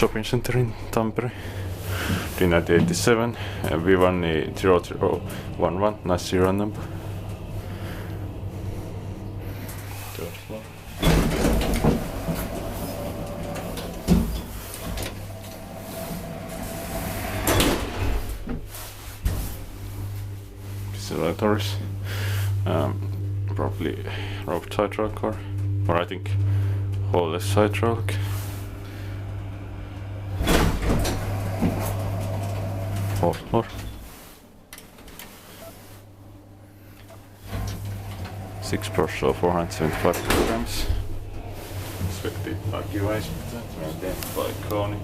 shopping center in Tampere in 1987. V1 0011, nice serial number. Third floor. Distilleries. Probably roped hydraulic or I think holeless hydraulic. Fourth floor. 6 so 475 kilograms. Expected accuracy maintained by Koni.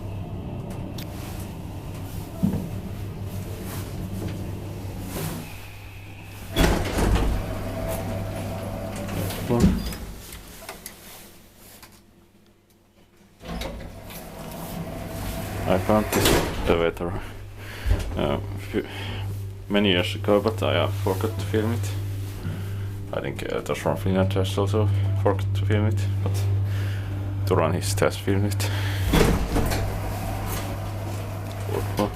I found this elevator many years ago, but I forgot to film it. I think those from Finland has also forgot to film it, but Turan has filmed it. Fourth floor.